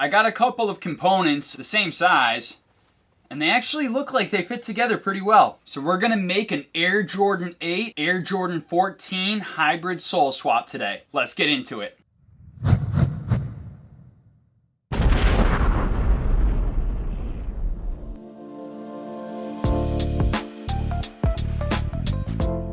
I got a couple of components the same size, and they actually look like they fit together pretty well. So we're gonna make an Air Jordan 8, Air Jordan 14 hybrid sole swap today. Let's get into it.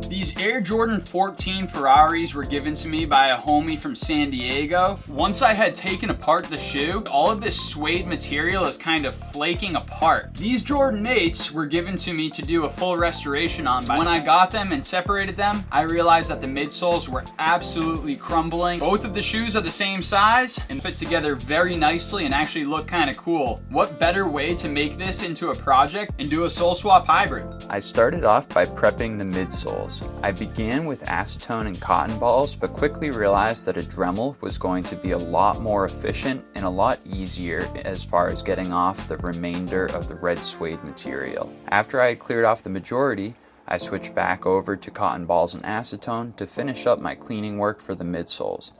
These Air Jordan 14 Ferraris were given to me by a homie from San Diego. Once I had taken apart the shoe, all of this suede material is kind of flaking apart. These Jordan 8s were given to me to do a full restoration on. When I got them and separated them, I realized that the midsoles were absolutely crumbling. Both of the shoes are the same size and fit together very nicely and actually look kind of cool. What better way to make this into a project and do a sole swap hybrid? I started off by prepping the midsoles. I began with acetone and cotton balls, but quickly realized that a Dremel was going to be a lot more efficient and a lot easier as far as getting off the remainder of the red suede material. After I had cleared off the majority, I switched back over to cotton balls and acetone to finish up my cleaning work for the midsoles.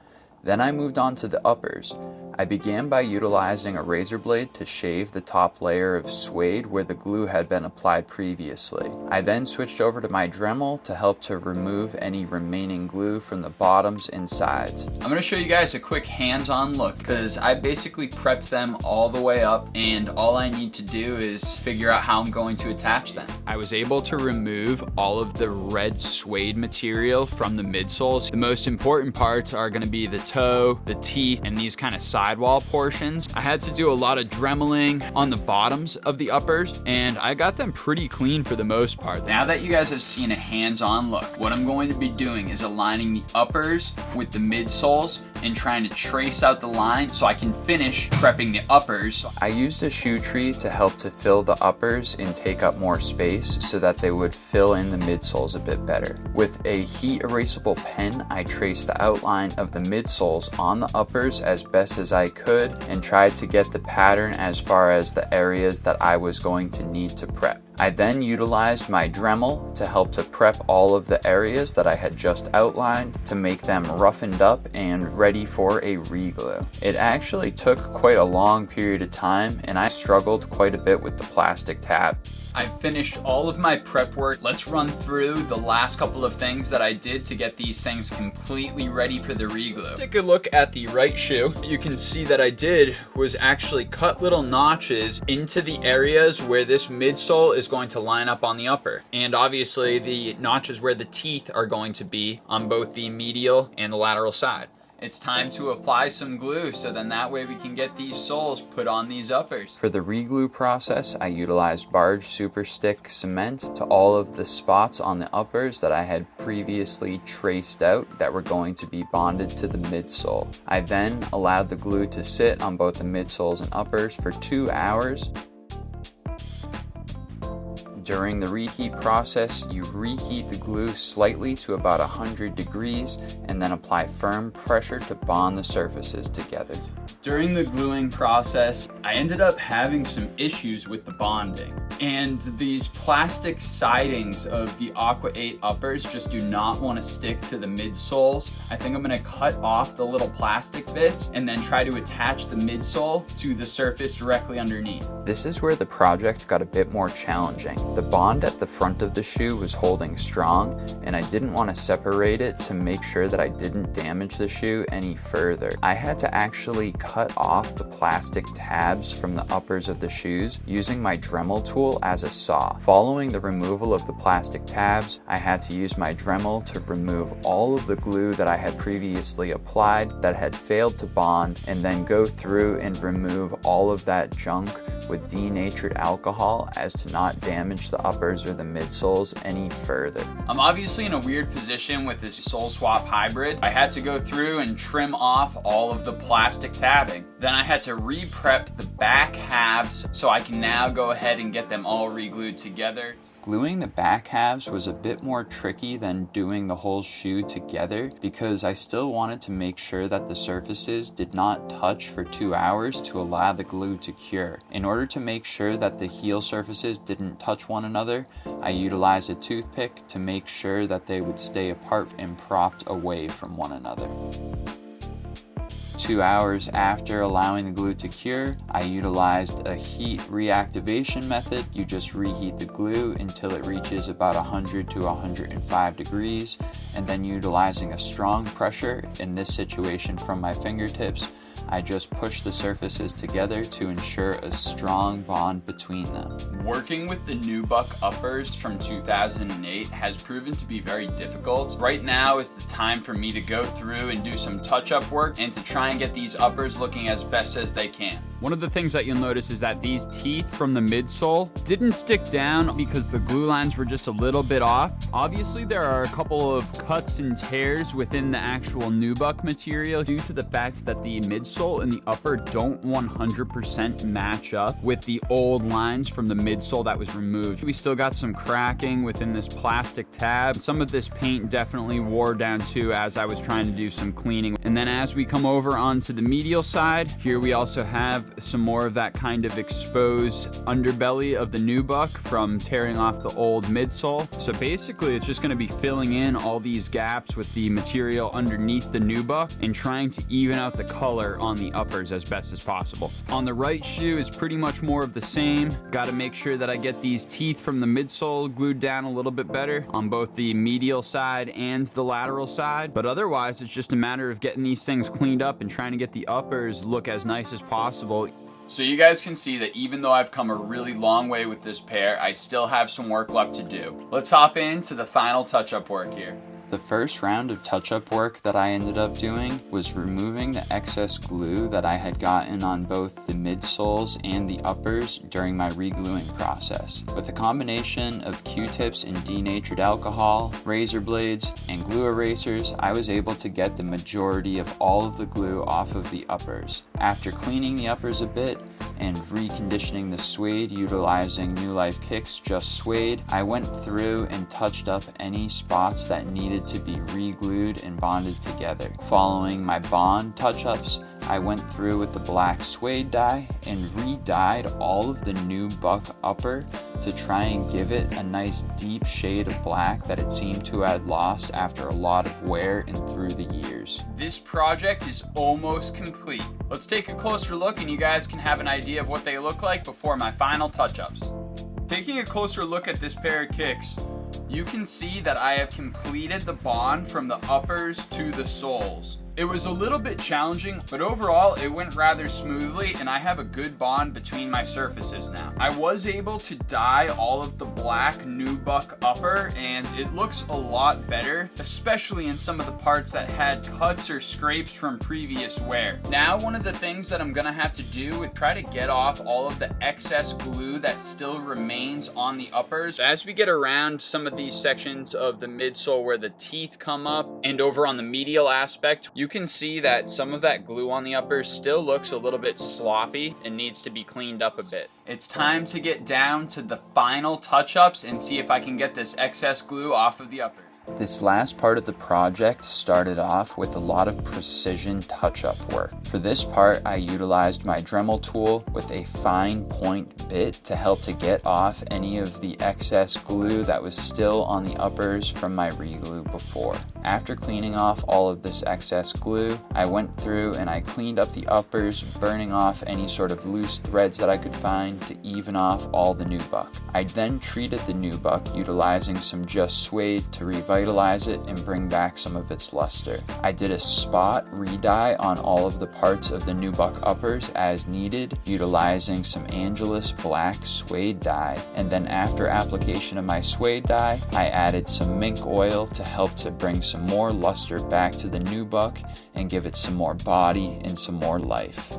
Then I moved on to the uppers. I began by utilizing a razor blade to shave the top layer of suede where the glue had been applied previously. I then switched over to my Dremel to help to remove any remaining glue from the bottoms and sides. I'm going to show you guys a quick hands-on look because I basically prepped them all the way up and all I need to do is figure out how I'm going to attach them. I was able to remove all of the red suede material from the midsoles. The most important parts are going to be the toe, the teeth, and these kind of sidewall portions. I had to do a lot of dremeling on the bottoms of the uppers, and I got them pretty clean for the most part. Now that you guys have seen a hands-on look, what I'm going to be doing is aligning the uppers with the midsoles and trying to trace out the line so I can finish prepping the uppers. I used a shoe tree to help to fill the uppers and take up more space so that they would fill in the midsoles a bit better. With a heat erasable pen, I traced the outline of the midsoles on the uppers as best as I could and tried to get the pattern as far as the areas that I was going to need to prep. I then utilized my Dremel to help to prep all of the areas that I had just outlined to make them roughened up and ready for a reglue. It actually took quite a long period of time and I struggled quite a bit with the plastic tab. I've finished all of my prep work. Let's run through the last couple of things that I did to get these things completely ready for the reglue. Take a look at the right shoe. You can see that I did was actually cut little notches into the areas where this midsole is going to line up on the upper. And obviously the notches where the teeth are going to be on both the medial and the lateral side. It's time to apply some glue so then that way we can get these soles put on these uppers. For the reglue process, I utilized Barge SuperStik cement to all of the spots on the uppers that I had previously traced out that were going to be bonded to the midsole. I then allowed the glue to sit on both the midsoles and uppers for 2 hours. During the reheat process, you reheat the glue slightly to about 100 degrees and then apply firm pressure to bond the surfaces together. During the gluing process, I ended up having some issues with the bonding. And these plastic sidings of the Aqua 8 uppers just do not want to stick to the midsoles. I think I'm going to cut off the little plastic bits and then try to attach the midsole to the surface directly underneath. This is where the project got a bit more challenging. The bond at the front of the shoe was holding strong, and I didn't want to separate it to make sure that I didn't damage the shoe any further. I had to actually cut off the plastic tabs from the uppers of the shoes using my Dremel tool as a saw. Following the removal of the plastic tabs, I had to use my Dremel to remove all of the glue that I had previously applied that had failed to bond, and then go through and remove all of that junk with denatured alcohol as to not damage the uppers or the midsoles any further. I'm obviously in a weird position with this sole swap hybrid. I had to go through and trim off all of the plastic tabbing. Then I had to re-prep the back halves so I can now go ahead and get them all re-glued together. Gluing the back halves was a bit more tricky than doing the whole shoe together because I still wanted to make sure that the surfaces did not touch for 2 hours to allow the glue to cure. In order to make sure that the heel surfaces didn't touch one another, I utilized a toothpick to make sure that they would stay apart and propped away from one another. 2 hours after allowing the glue to cure, I utilized a heat reactivation method. You just reheat the glue until it reaches about 100 to 105 degrees, and then utilizing a strong pressure, in this situation from my fingertips, I just push the surfaces together to ensure a strong bond between them. Working with the nubuk uppers from 2008 has proven to be very difficult. Right now is the time for me to go through and do some touch-up work and to try and get these uppers looking as best as they can. One of the things that you'll notice is that these teeth from the midsole didn't stick down because the glue lines were just a little bit off. Obviously, there are a couple of cuts and tears within the actual nubuk material due to the fact that the midsole and the upper don't 100% match up with the old lines from the midsole that was removed. We still got some cracking within this plastic tab. Some of this paint definitely wore down too as I was trying to do some cleaning. And then as we come over onto the medial side, here we also have some more of that kind of exposed underbelly of the nubuk from tearing off the old midsole. So basically it's just going to be filling in all these gaps with the material underneath the nubuk and trying to even out the color on the uppers as best as possible. On the right shoe is pretty much more of the same. Got to make sure that I get these teeth from the midsole glued down a little bit better on both the medial side and the lateral side. But otherwise it's just a matter of getting these things cleaned up and trying to get the uppers look as nice as possible. So you guys can see that even though I've come a really long way with this pair, I still have some work left to do. Let's hop into the final touch-up work here. The first round of touch-up work that I ended up doing was removing the excess glue that I had gotten on both the midsoles and the uppers during my re-gluing process. With a combination of Q-tips and denatured alcohol, razor blades, and glue erasers, I was able to get the majority of all of the glue off of the uppers. After cleaning the uppers a bit, and reconditioning the suede utilizing New Life Kicks Just Suede, I went through and touched up any spots that needed to be re-glued and bonded together. Following my bond touch-ups, I went through with the black suede dye and re-dyed all of the nubuk upper to try and give it a nice deep shade of black that it seemed to have lost after a lot of wear and through the years. This project is almost complete. Let's take a closer look and you guys can have an idea of what they look like before my final touch-ups. Taking a closer look at this pair of kicks, you can see that I have completed the bond from the uppers to the soles. It was a little bit challenging, but overall it went rather smoothly and I have a good bond between my surfaces now. I was able to dye all of the black nubuk upper and it looks a lot better, especially in some of the parts that had cuts or scrapes from previous wear. Now one of the things that I'm gonna have to do is try to get off all of the excess glue that still remains on the uppers. As we get around some of these sections of the midsole where the teeth come up and over on the medial aspect, you can see that some of that glue on the uppers still looks a little bit sloppy and needs to be cleaned up a bit. It's time to get down to the final touch-ups and see if I can get this excess glue off of the uppers. This last part of the project started off with a lot of precision touch-up work. For this part, I utilized my Dremel tool with a fine point bit to help to get off any of the excess glue that was still on the uppers from my re-glue before. After cleaning off all of this excess glue, I went through and I cleaned up the uppers, burning off any sort of loose threads that I could find to even off all the nubuk. I then treated the nubuk utilizing some Just Suede to revitalize it and bring back some of its luster. I did a spot re-dye on all of the parts of the nubuk uppers as needed, utilizing some Angelus black suede dye, and then after application of my suede dye, I added some mink oil to help to bring some more luster back to the nubuk and give it some more body and some more life.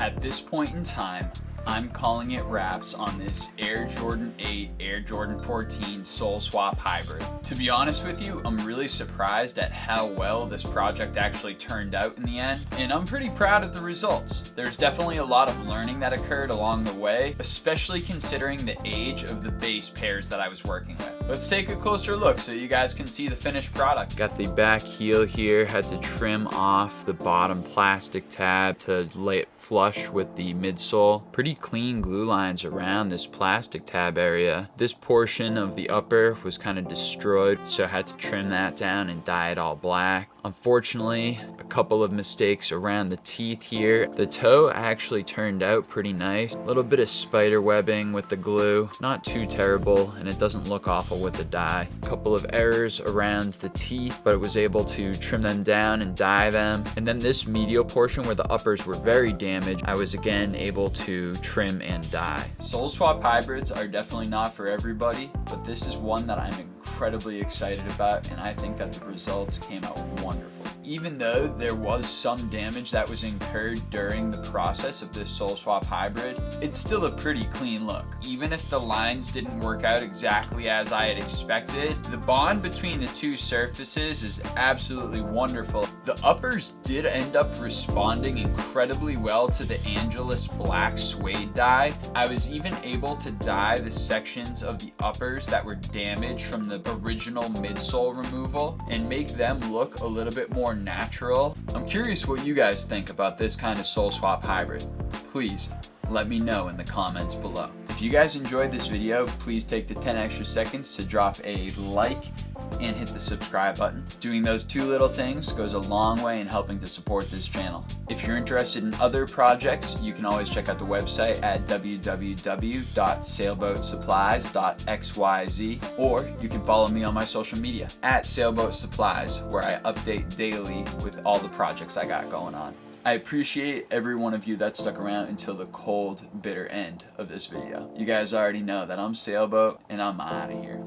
At this point in time, I'm calling it wraps on this Air Jordan 8, Air Jordan 14 sole swap hybrid. To be honest with you, I'm really surprised at how well this project actually turned out in the end, and I'm pretty proud of the results. There's definitely a lot of learning that occurred along the way, especially considering the age of the base pairs that I was working with. Let's take a closer look so you guys can see the finished product. Got the back heel here, had to trim off the bottom plastic tab to lay it flush with the midsole. Pretty clean glue lines around this plastic tab area. This portion of the upper was kind of destroyed, so I had to trim that down and dye it all black. Unfortunately, a couple of mistakes around the teeth here. The toe actually turned out pretty nice. A little bit of spider webbing with the glue, not too terrible, and it doesn't look awful with the dye. A couple of errors around the teeth, but I was able to trim them down and dye them. And then this medial portion where the uppers were very damaged, I was again able to trim and dye. Sole swap hybrids are definitely not for everybody, but this is one that I'm incredibly excited about, and I think that the results came out wonderful. Even though there was some damage that was incurred during the process of this sole swap hybrid, it's still a pretty clean look. Even if the lines didn't work out exactly as I had expected, the bond between the two surfaces is absolutely wonderful. The uppers did end up responding incredibly well to the Angelus black suede dye. I was even able to dye the sections of the uppers that were damaged from the original midsole removal and make them look a little bit more natural. I'm curious what you guys think about this kind of sole swap hybrid. Please let me know in the comments below. If you guys enjoyed this video, please take the 10 extra seconds to drop a like and hit the subscribe button. Doing those two little things goes a long way in helping to support this channel. If you're interested in other projects, you can always check out the website at www.sailboatsupplies.xyz, or you can follow me on my social media at Sailboat Supplies, where I update daily with all the projects I got going on. I appreciate every one of you that stuck around until the cold, bitter end of this video. You guys already know that I'm Sailboat, and I'm out of here.